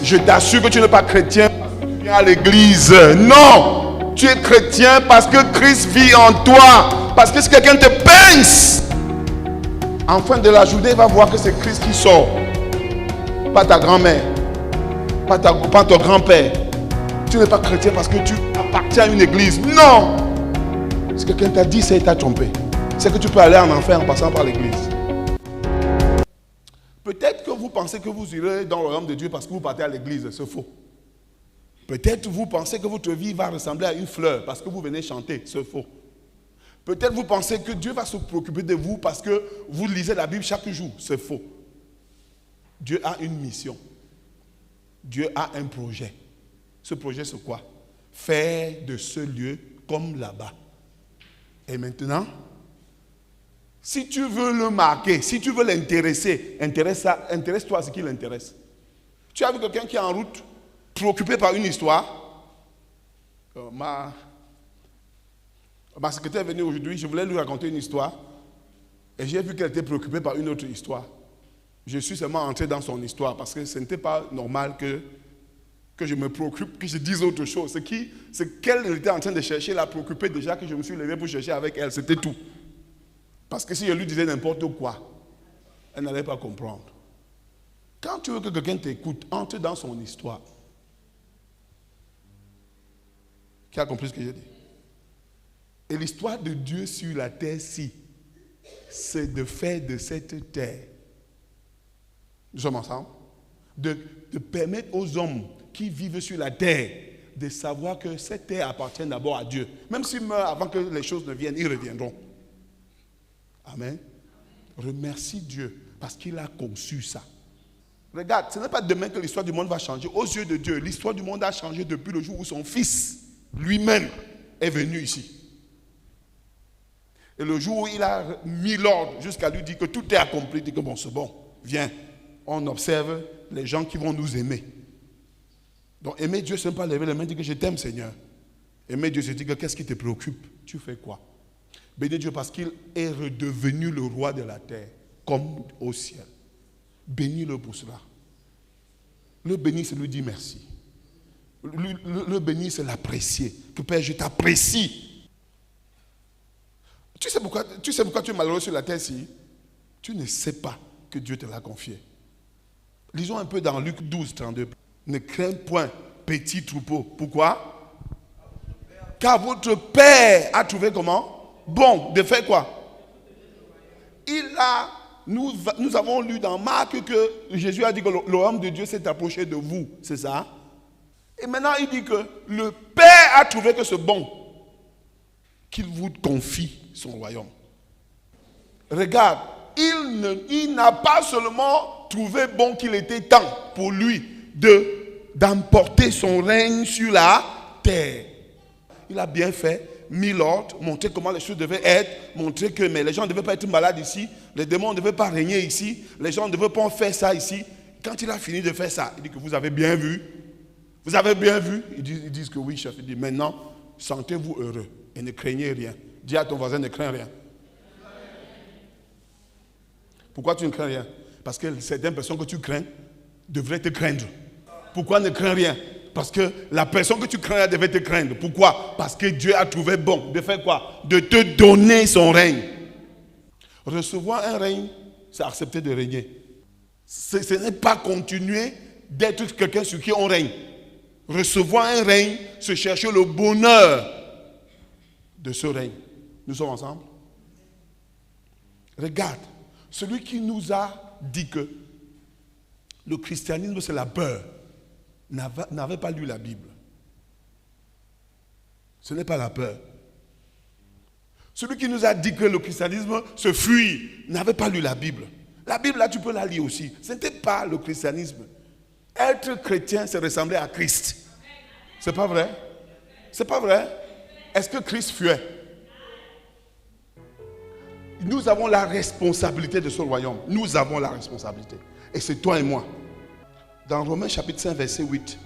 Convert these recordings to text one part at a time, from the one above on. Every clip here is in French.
Je t'assure que tu n'es pas chrétien parce que tu viens à l'église. Non, tu es chrétien parce que Christ vit en toi. Parce que si quelqu'un te pince, en fin de la journée, il va voir que c'est Christ qui sort. Pas ta grand-mère, pas ton grand-père. Tu n'es pas chrétien parce que tu appartiens à une église. Non. Si quelqu'un t'a dit ça, il t'a trompé. C'est que tu peux aller en enfer en passant par l'église. Peut-être que vous pensez que vous irez dans le royaume de Dieu parce que vous partez à l'église. C'est faux. Peut-être vous pensez que votre vie va ressembler à une fleur parce que vous venez chanter. C'est faux. Peut-être vous pensez que Dieu va se préoccuper de vous parce que vous lisez la Bible chaque jour. C'est faux. Dieu a une mission. Dieu a un projet. Ce projet, c'est quoi? Faire de ce lieu comme là-bas. Et maintenant, si tu veux le marquer, si tu veux l'intéresser, intéresse-toi à ce qui l'intéresse. Tu as vu quelqu'un qui est en route, préoccupé par une histoire. Ma secrétaire est venue aujourd'hui, je voulais lui raconter une histoire. Et j'ai vu qu'elle était préoccupée par une autre histoire. Je suis seulement entré dans son histoire parce que ce n'était pas normal que je me préoccupe, que je dise autre chose. C'est qu'elle était en train de chercher, la préoccuper déjà que je me suis levé pour chercher avec elle. C'était tout. Parce que si je lui disais n'importe quoi, elle n'allait pas comprendre. Quand tu veux que quelqu'un t'écoute, entre dans son histoire. Qui a compris ce que j'ai dit? Et l'histoire de Dieu sur la terre-ci, c'est de faire de cette terre, nous sommes ensemble, de permettre aux hommes qui vivent sur la terre de savoir que cette terre appartient d'abord à Dieu. Même s'ils meurent avant que les choses ne viennent, ils reviendront. Amen. Remercie Dieu parce qu'il a conçu ça. Regarde, ce n'est pas demain que l'histoire du monde va changer. Aux yeux de Dieu, l'histoire du monde a changé depuis le jour où son fils lui-même est venu ici. Et le jour où il a mis l'ordre jusqu'à lui dire que tout est accompli, il dit que bon, c'est bon, viens, on observe les gens qui vont nous aimer. Donc aimer Dieu, ce n'est pas lever les mains et dire que je t'aime Seigneur. Aimer Dieu, c'est dire que qu'est-ce qui te préoccupe? Tu fais quoi? Bénis Dieu parce qu'il est redevenu le roi de la terre, comme au ciel. Bénis-le pour cela. Le bénir, c'est lui dire merci. Le bénir, c'est l'apprécier. Que Père, je t'apprécie. Tu sais pourquoi tu es malheureux sur la terre si tu ne sais pas que Dieu te l'a confié. Lisons un peu dans Luc 12, 32. Ne crains point, petit troupeau. Pourquoi? Car votre Père a trouvé comment? Bon, de faire quoi? Nous avons lu dans Marc que Jésus a dit que le royaume de Dieu s'est approché de vous. C'est ça? Et maintenant il dit que le Père a trouvé que c'est bon qu'il vous confie son royaume. Regarde, il n'a pas seulement trouvé bon qu'il était temps pour lui d'emporter son règne sur la terre. Il a bien fait, mis l'ordre, montré comment les choses devaient être, montré que mais les gens ne devaient pas être malades ici, les démons ne devaient pas régner ici, les gens ne devaient pas faire ça ici. Quand il a fini de faire ça, il dit que vous avez bien vu. Vous avez bien vu? Ils disent que oui, chef. Il dit maintenant, sentez-vous heureux et ne craignez rien. Dis à ton voisin, ne crains rien. Pourquoi tu ne crains rien? Parce que certaines personnes que tu crains devraient te craindre. Pourquoi ne crains rien? Parce que la personne que tu crains devait te craindre. Pourquoi? Parce que Dieu a trouvé bon de faire quoi? De te donner son règne. Recevoir un règne, c'est accepter de régner. Ce n'est pas continuer d'être quelqu'un sur qui on règne. Recevoir un règne, c'est chercher le bonheur de ce règne. Nous sommes ensemble? Regarde, celui qui nous a dit que le christianisme c'est la peur, n'avait pas lu la Bible. Ce n'est pas la peur. Celui qui nous a dit que le christianisme se fuit, n'avait pas lu la Bible. La Bible, là, tu peux la lire aussi. Ce n'était pas le christianisme. Être chrétien, c'est ressembler à Christ. C'est pas vrai? C'est pas vrai? Est-ce que Christ fuait? Nous avons la responsabilité de ce royaume. Nous avons la responsabilité. Et c'est toi et moi. Dans Romains chapitre 5, verset 8,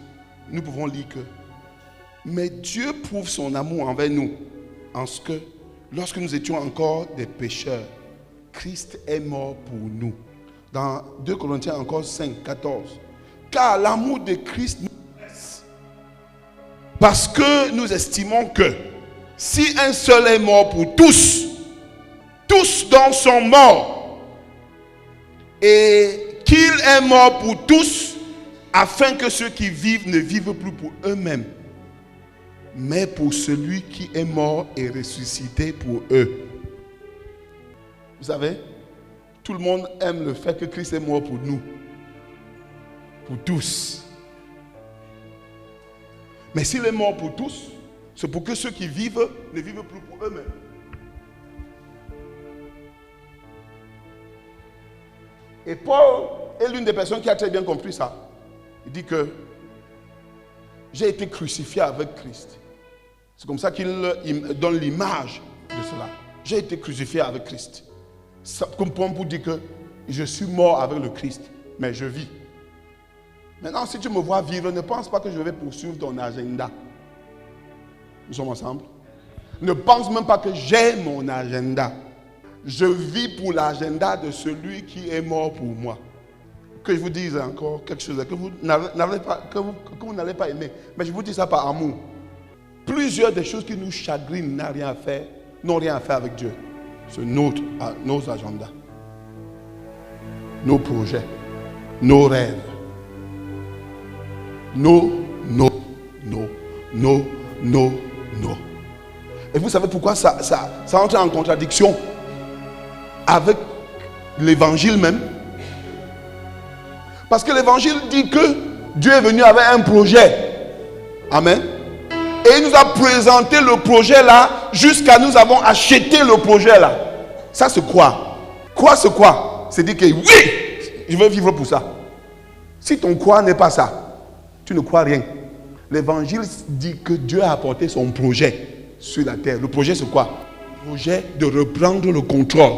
nous pouvons lire que mais Dieu prouve son amour envers nous en ce que, lorsque nous étions encore des pécheurs, Christ est mort pour nous. Dans 2 Corinthiens encore 5, 14, Car l'amour de Christ nous presse. Parce que nous estimons que si un seul est mort pour tous, tous donc sont morts. Et qu'il est mort pour tous, afin que ceux qui vivent ne vivent plus pour eux-mêmes, mais pour celui qui est mort et ressuscité pour eux. Vous savez, tout le monde aime le fait que Christ est mort pour nous. Pour tous. Mais s'il est mort pour tous, c'est pour que ceux qui vivent ne vivent plus pour eux-mêmes. Et Paul est l'une des personnes qui a très bien compris ça. Il dit que j'ai été crucifié avec Christ. C'est comme ça qu'il donne l'image de cela. J'ai été crucifié avec Christ. Comme pour dire que je suis mort avec le Christ, mais je vis. Maintenant, si tu me vois vivre, ne pense pas que je vais poursuivre ton agenda. Nous sommes ensemble. Ne pense même pas que j'ai mon agenda. Je vis pour l'agenda de celui qui est mort pour moi. Que je vous dise encore quelque chose que vous n'allez pas aimer. Mais je vous dis ça par amour. Plusieurs des choses qui nous chagrinent n'ont rien à faire avec Dieu. C'est nos agendas, nos projets, nos rêves. Non. Et vous savez pourquoi ça entre en contradiction avec l'évangile même? Parce que l'évangile dit que Dieu est venu avec un projet. Amen. Et il nous a présenté le projet là jusqu'à nous avons acheté le projet là. Ça c'est quoi? C'est quoi? C'est dire que oui, je veux vivre pour ça. Si ton quoi n'est pas ça, tu ne crois rien. L'évangile dit que Dieu a apporté son projet sur la terre. Le projet c'est quoi? Le projet de reprendre le contrôle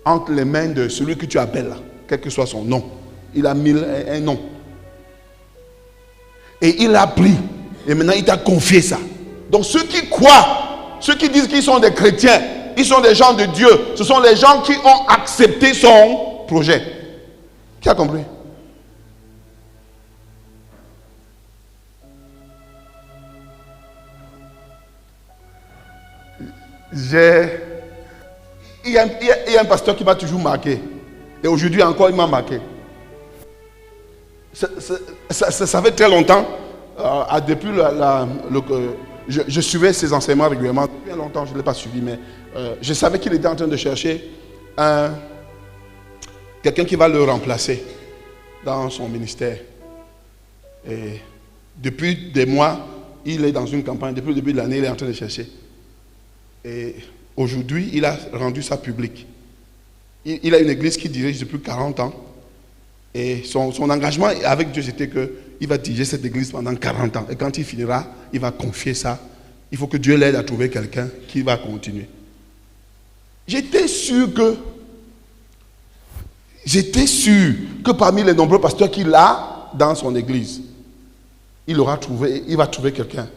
entre les mains de celui que tu appelles là, quel que soit son nom. Il a mis un nom. Et il a pris. Et maintenant il t'a confié ça. Donc ceux qui croient, ceux qui disent qu'ils sont des chrétiens, ils sont des gens de Dieu. Ce sont les gens qui ont accepté son projet. Qui a compris? Il y a un pasteur qui m'a toujours marqué. Et aujourd'hui encore, il m'a marqué. Ça fait très longtemps. Depuis je suivais ses enseignements régulièrement. Depuis longtemps, je ne l'ai pas suivi, mais je savais qu'il était en train de chercher quelqu'un qui va le remplacer dans son ministère. Et depuis des mois, il est dans une campagne. Depuis le début de l'année, il est en train de chercher. Et aujourd'hui, il a rendu ça public. Il a une église qui dirige depuis 40 ans. Et son engagement avec Dieu, c'était qu'il va diriger cette église pendant 40 ans. Et quand il finira, il va confier ça. Il faut que Dieu l'aide à trouver quelqu'un qui va continuer. J'étais sûr que parmi les nombreux pasteurs qu'il a dans son église, il va trouver quelqu'un.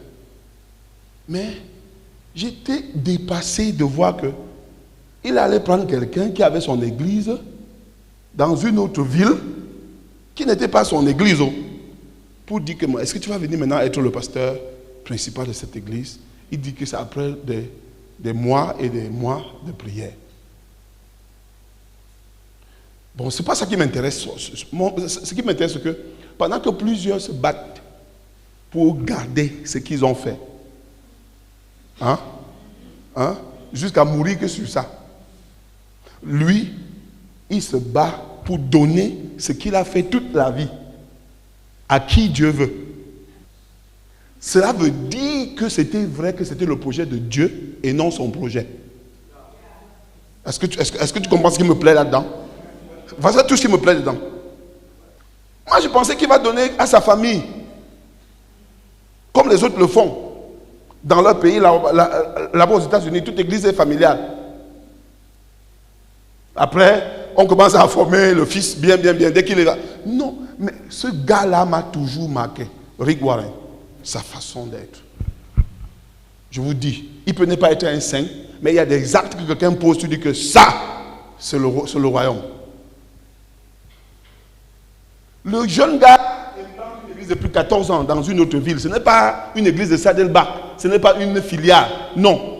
Mais j'étais dépassé de voir qu'il allait prendre quelqu'un qui avait son église dans une autre ville qui n'était pas son église, pour dire que est-ce que tu vas venir maintenant être le pasteur principal de cette église? Il dit que c'est après des mois et des mois de prière. Bon, c'est pas ça qui m'intéresse. Ce qui m'intéresse, c'est que pendant que plusieurs se battent pour garder ce qu'ils ont fait, jusqu'à mourir que sur ça, lui, il se bat pour donner ce qu'il a fait toute la vie à qui Dieu veut. Cela veut dire que c'était vrai, que c'était le projet de Dieu et non son projet. Est-ce que tu comprends ce qui me plaît là-dedans? Voilà tout ce qui me plaît dedans. Moi, je pensais qu'il va donner à sa famille, comme les autres le font. Dans leur pays, là-bas aux États-Unis, toute église est familiale. Après, on commence à former le fils bien, dès qu'il est là. Non, mais ce gars-là m'a toujours marqué. Rick Warren, sa façon d'être. Je vous dis, il peut ne pas être un saint, mais il y a des actes que quelqu'un pose, tu dis que ça, c'est le royaume. Le jeune gars est dans une église depuis 14 ans, dans une autre ville. Ce n'est pas une église de Sadelbach. Ce n'est pas une filiale. Non.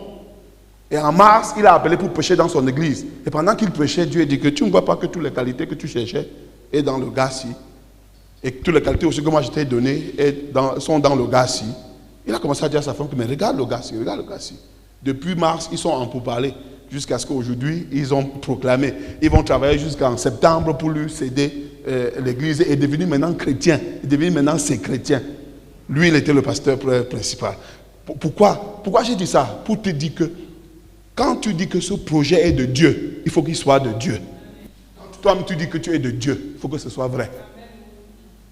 Et en mars, il a appelé pour prêcher dans son église. Et pendant qu'il prêchait, Dieu a dit que tu ne vois pas que toutes les qualités que tu cherchais sont dans le gars-ci. Et que toutes les qualités aussi que moi je t'ai données sont dans le gars-ci. Il a commencé à dire à sa femme que mais regarde le gars-ci, regarde le gars-ci. Depuis mars, ils sont en pourparlers. Jusqu'à ce qu'aujourd'hui, ils ont proclamé. Ils vont travailler jusqu'en septembre pour lui céder l'église. Et est devenu maintenant chrétien. Il est devenu maintenant ses chrétiens. Lui, il était le pasteur principal. Pourquoi j'ai dit ça? Pour te dire que quand tu dis que ce projet est de Dieu, il faut qu'il soit de Dieu. Quand toi-même tu dis que tu es de Dieu, il faut que ce soit vrai.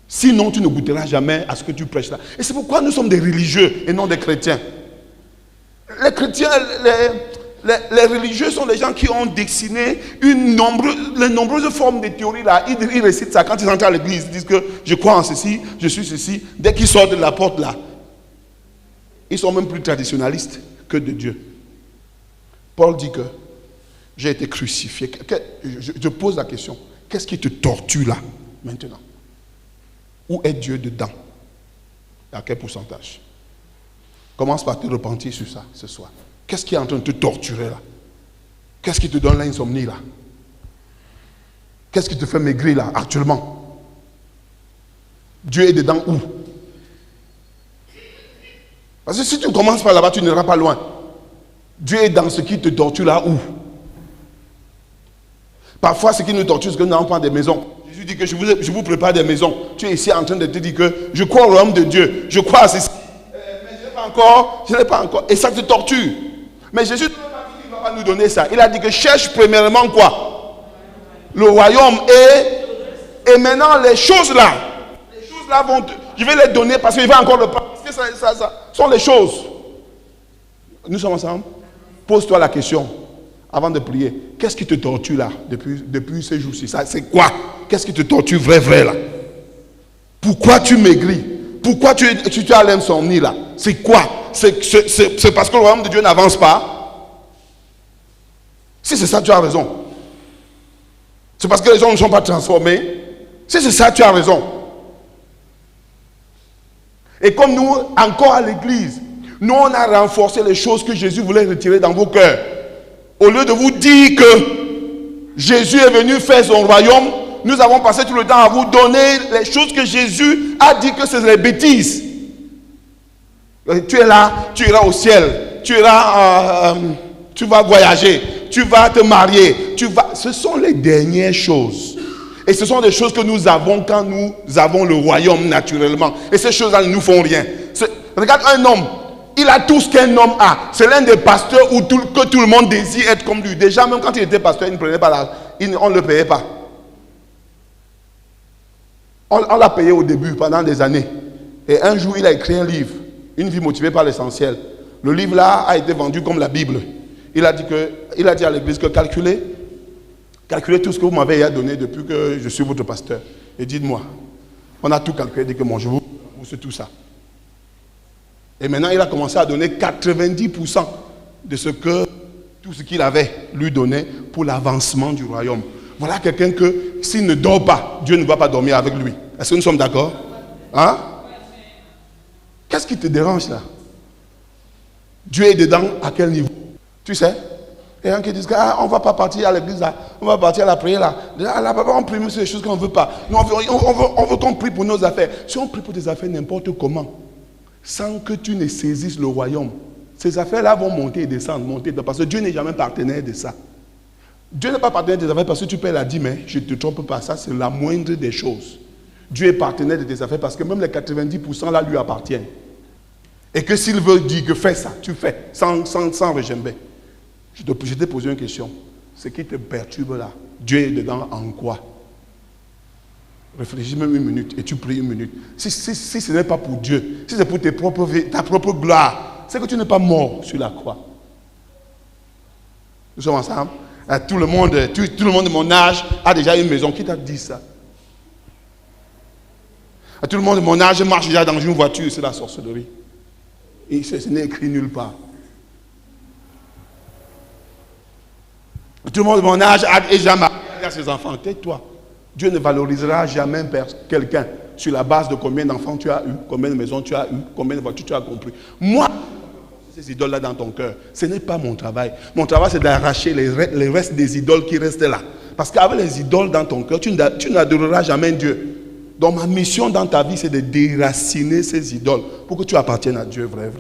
Sinon, tu ne goûteras jamais à ce que tu prêches là. Et c'est pourquoi nous sommes des religieux et non des chrétiens. Les chrétiens, les religieux sont les gens qui ont dessiné les nombreuses formes de théories là. Ils récitent ça quand ils entrent à l'église. Ils disent que je crois en ceci, je suis ceci. Dès qu'ils sortent de la porte là, ils sont même plus traditionnalistes que de Dieu. Paul dit que j'ai été crucifié. Je pose la question, qu'est-ce qui te torture là, maintenant? Où est Dieu dedans? À quel pourcentage? Commence par te repentir sur ça ce soir. Qu'est-ce qui est en train de te torturer là? Qu'est-ce qui te donne l'insomnie là? Qu'est-ce qui te fait maigrir là actuellement? Dieu est dedans où? Parce que si tu commences par là-bas, tu n'iras pas loin. Dieu est dans ce qui te torture là où? Parfois, ce qui nous torture, c'est que nous n'avons pas des maisons. Jésus dit que je vous prépare des maisons. Tu es ici en train de te dire que je crois au royaume de Dieu. Je crois à ceci. Mais je ne l'ai pas encore. Et ça te torture. Mais Jésus ne va pas nous donner ça. Il a dit que cherche premièrement quoi? Le royaume et maintenant les choses là. Les choses là je vais les donner parce qu'il va encore le prendre. Parce que ça sont les choses. Nous sommes ensemble. Pose-toi la question avant de prier. Qu'est-ce qui te torture là depuis ces jours-ci? C'est quoi? Qu'est-ce qui te torture vrai là? Pourquoi tu maigris? Pourquoi tu as l'insomnie là? C'est quoi? C'est parce que le royaume de Dieu n'avance pas? Si c'est ça, tu as raison. C'est parce que les gens ne sont pas transformés? Si c'est ça, tu as raison. Et comme nous, encore à l'église, nous on a renforcé les choses que Jésus voulait retirer dans vos cœurs. Au lieu de vous dire que Jésus est venu faire son royaume, nous avons passé tout le temps à vous donner les choses que Jésus a dit que c'est des bêtises. Tu es là, tu iras au ciel, tu vas voyager, tu vas te marier, ce sont les dernières choses. Et ce sont des choses que nous avons quand nous avons le royaume naturellement. Et ces choses-là ne nous font rien. Regarde un homme. Il a tout ce qu'un homme a. C'est l'un des pasteurs que tout le monde désire être comme lui. Déjà, même quand il était pasteur, il ne prenait pas on ne le payait pas. On l'a payé au début, pendant des années. Et un jour, il a écrit un livre, Une vie motivée par l'essentiel. Le livre là a été vendu comme la Bible. Il a dit à l'église que calculez tout ce que vous m'avez donné depuis que je suis votre pasteur. Et dites-moi, on a tout calculé, dit que moi je vous rembourse tout ça. Et maintenant, il a commencé à donner 90% de tout ce qu'il avait lui donné pour l'avancement du royaume. Voilà quelqu'un que s'il ne dort pas, Dieu ne va pas dormir avec lui. Est-ce que nous sommes d'accord? Hein? Qu'est-ce qui te dérange là? Dieu est dedans à quel niveau? Tu sais? Et un qui dit on ne va pas partir à l'église là, on va partir à la prière là. Là, papa, on prie sur des choses qu'on ne veut pas. Nous, on veut qu'on prie pour nos affaires. Si on prie pour tes affaires n'importe comment, sans que tu ne saisisses le royaume, ces affaires-là vont monter et descendre, parce que Dieu n'est jamais partenaire de ça. Dieu n'est pas partenaire de tes affaires parce que tu payes la dîme, mais je ne te trompe pas, ça c'est la moindre des choses. Dieu est partenaire de tes affaires parce que même les 90% là lui appartiennent. Et que s'il veut dire que fais ça, tu fais, sans regimber. Je t'ai posé une question. Ce qui te perturbe là, Dieu est dedans en quoi? Réfléchis même une minute et tu pries une minute. Si ce n'est pas pour Dieu, si c'est pour ta propre gloire, c'est que tu n'es pas mort sur la croix. Nous sommes ensemble. Tout le monde de mon âge a déjà une maison. Qui t'a dit ça? Tout le monde de mon âge marche déjà dans une voiture. C'est la sorcellerie. Et ce n'est écrit nulle part. Tout le monde de mon âge a déjà marié à ses enfants. Tais-toi. Dieu ne valorisera jamais quelqu'un sur la base de combien d'enfants tu as eu, combien de maisons tu as eu, combien de voitures tu as compris. Moi, ces idoles-là dans ton cœur, ce n'est pas mon travail. Mon travail, c'est d'arracher les restes des idoles qui restent là. Parce qu'avec les idoles dans ton cœur, tu n'adoreras jamais Dieu. Donc ma mission dans ta vie, c'est de déraciner ces idoles pour que tu appartiennes à Dieu, vrai.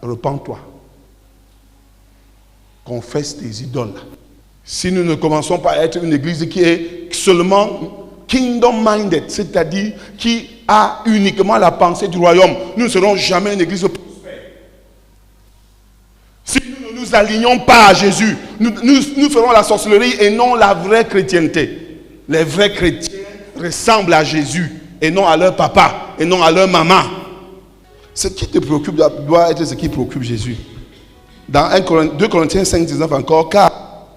Repends-toi. Confesse tes idoles. Si nous ne commençons pas à être une église qui est seulement kingdom-minded, c'est-à-dire qui a uniquement la pensée du royaume, nous ne serons jamais une église prospère. Si nous ne nous alignons pas à Jésus, nous ferons la sorcellerie et non la vraie chrétienté. Les vrais chrétiens ressemblent à Jésus et non à leur papa et non à leur maman. Ce qui te préoccupe doit être ce qui préoccupe Jésus. Dans 2 Corinthiens 5, 19 encore, car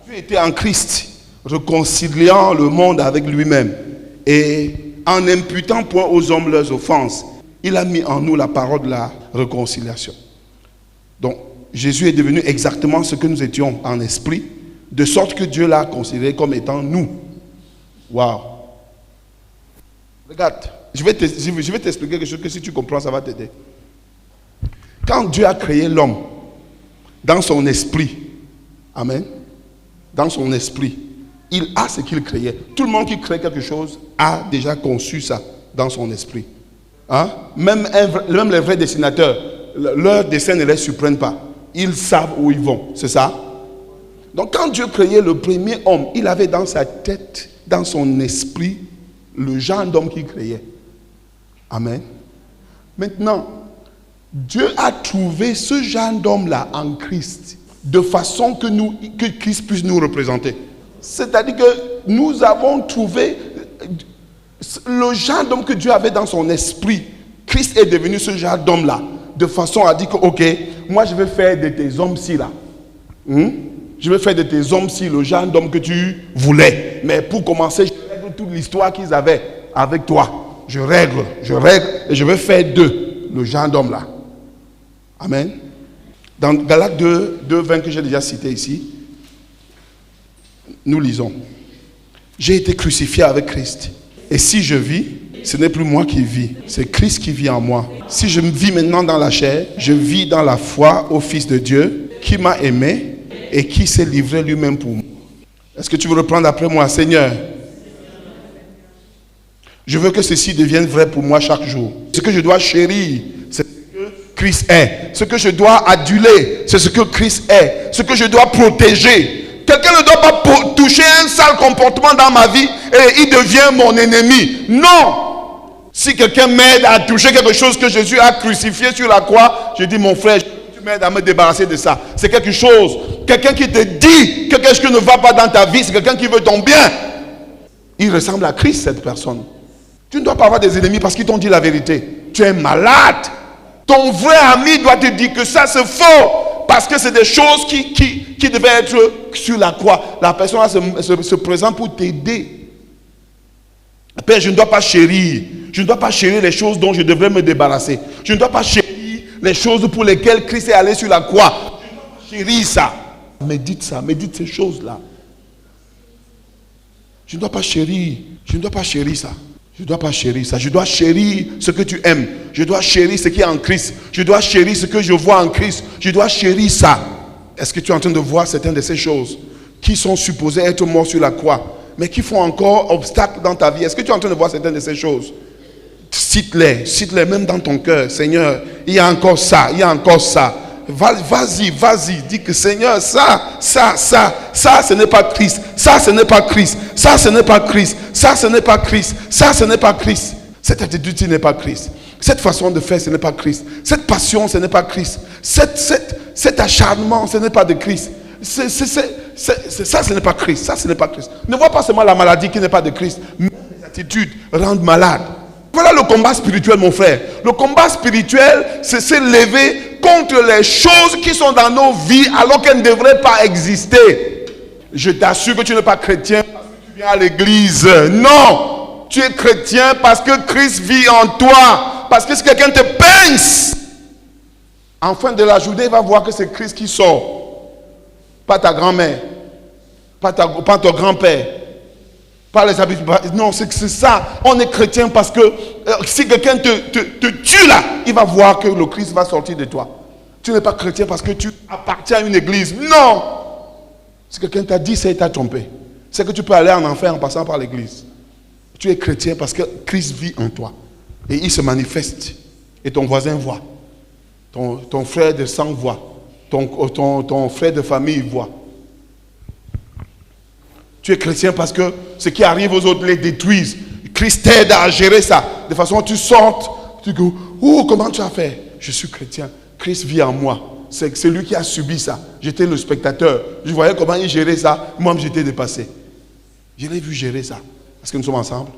Dieu était en Christ, réconciliant le monde avec lui-même et en n'imputant point aux hommes leurs offenses, il a mis en nous la parole de la réconciliation. Donc, Jésus est devenu exactement ce que nous étions en esprit, de sorte que Dieu l'a considéré comme étant nous. Waouh! Regarde, je vais t'expliquer quelque chose que si tu comprends, ça va t'aider. Quand Dieu a créé l'homme, dans son esprit, amen, dans son esprit, il a ce qu'il créait. Tout le monde qui crée quelque chose a déjà conçu ça dans son esprit. Hein? Même les vrais dessinateurs, leurs dessins ne les surprennent pas. Ils savent où ils vont, c'est ça? Donc quand Dieu créait le premier homme, il avait dans sa tête, dans son esprit, le genre d'homme qu'il créait. Amen. Maintenant, Dieu a trouvé ce genre d'homme-là en Christ, de façon que Christ puisse nous représenter. C'est-à-dire que nous avons trouvé le genre d'homme que Dieu avait dans son esprit. Christ est devenu ce genre d'homme-là, de façon à dire que, ok, moi je vais faire de tes hommes-ci là. Je vais faire de tes hommes-ci le genre d'homme que tu voulais. Mais pour commencer, je règle toute l'histoire qu'ils avaient avec toi. Je règle, et je vais faire d'eux le genre d'homme là. Amen. Dans Galates 2, 20 que j'ai déjà cité ici, nous lisons: j'ai été crucifié avec Christ. Et si je vis, ce n'est plus moi qui vis, c'est Christ qui vit en moi. Si je vis maintenant dans la chair, je vis dans la foi au Fils de Dieu qui m'a aimé et qui s'est livré lui-même pour moi. Est-ce que tu veux reprendre après moi? Seigneur, je veux que ceci devienne vrai pour moi chaque jour. Ce que je dois chérir, c'est ce que Christ est. Ce que je dois aduler, c'est ce que Christ est. Ce que je dois protéger. Quelqu'un ne doit pas toucher un sale comportement dans ma vie et il devient mon ennemi. Non! Si quelqu'un m'aide à toucher quelque chose que Jésus a crucifié sur la croix, je dis: mon frère, tu m'aides à me débarrasser de ça. C'est quelque chose. Quelqu'un qui te dit que quelque chose ne va pas dans ta vie, c'est quelqu'un qui veut ton bien. Il ressemble à Christ, cette personne. Tu ne dois pas avoir des ennemis parce qu'ils t'ont dit la vérité. Tu es malade. Ton vrai ami doit te dire que ça c'est faux. Parce que c'est des choses qui devaient être sur la croix. La personne se présente pour t'aider. Père, je ne dois pas chérir. Je ne dois pas chérir les choses dont je devrais me débarrasser. Je ne dois pas chérir les choses pour lesquelles Christ est allé sur la croix. Je ne dois pas chérir ça. Médite ces choses-là. Je ne dois pas chérir. Je ne dois pas chérir ça. Je ne dois pas chérir ça. Je dois chérir ce que tu aimes. Je dois chérir ce qui est en Christ. Je dois chérir ce que je vois en Christ. Je dois chérir ça. Est-ce que tu es en train de voir certaines de ces choses qui sont supposées être mortes sur la croix, mais qui font encore obstacle dans ta vie? Est-ce que tu es en train de voir certaines de ces choses? Cite-les même dans ton cœur. Seigneur, il y a encore ça, il y a encore ça. Vas-y, dis que Seigneur, ça, ce n'est pas Christ. Ça, ce n'est pas Christ. Ça, ce n'est pas Christ. Ça, ce n'est pas Christ. Ça, ce n'est pas Christ. Cette attitude, ce n'est pas Christ. Cette façon de faire, ce n'est pas Christ. Cette passion, ce n'est pas Christ. Cet acharnement, ce n'est pas de Christ. Ça, ce n'est pas Christ. Ça, ce n'est pas Christ. Ne vois pas seulement la maladie qui n'est pas de Christ. Mais les attitudes rendent malade. Voilà le combat spirituel, mon frère. Le combat spirituel, c'est se lever contre les choses qui sont dans nos vies alors qu'elles ne devraient pas exister. Je t'assure que tu n'es pas chrétien parce que tu viens à l'église. Non! Tu es chrétien parce que Christ vit en toi. Parce que si quelqu'un te pince, en fin de la journée, il va voir que c'est Christ qui sort. Pas ta grand-mère. Pas ton grand-père. Pas les habitudes. Non, c'est ça. On est chrétien parce que si quelqu'un te tue là, il va voir que le Christ va sortir de toi. Tu n'es pas chrétien parce que tu appartiens à une église. Non. Si quelqu'un t'a dit ça, il t'a trompé. C'est que tu peux aller en enfer en passant par l'église. Tu es chrétien parce que Christ vit en toi. Et il se manifeste. Et ton voisin voit. Ton frère de sang voit. Ton frère de famille voit. Tu es chrétien parce que ce qui arrive aux autres les détruisent. Christ t'aide à gérer ça. De façon tu sortes, tu dis, oh, comment tu as fait? Je suis chrétien. Christ vit en moi. C'est lui qui a subi ça. J'étais le spectateur. Je voyais comment il gérait ça. Moi, j'étais dépassé. Je l'ai vu gérer ça. Est-ce que nous sommes ensemble?